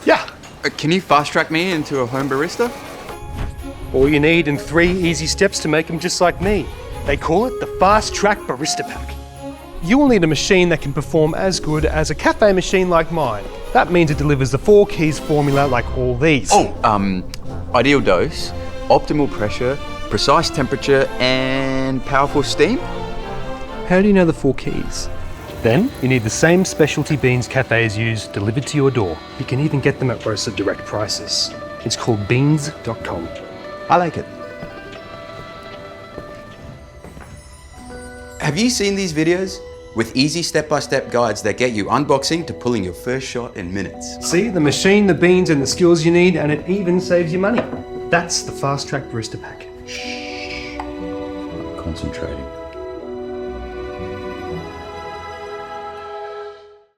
Yeah. Can you fast-track me into a home barista? All you need in 3 easy steps to make them just like me. They call it the Fast-Track Barista Pack. You will need a machine that can perform as good as a cafe machine like mine. That means it delivers the 4 keys formula like all these. Ideal dose, optimal pressure, precise temperature, and powerful steam? How do you know the 4 keys? Then, you need the same specialty beans cafes use delivered to your door. You can even get them at roaster direct prices. It's called Beanz.com. I like it. Have you seen these videos? With easy step-by-step guides that get you unboxing to pulling your first shot in minutes. See, the machine, the beans, and the skills you need, and it even saves you money. That's the Fast-Track Barista Pack. Concentrating.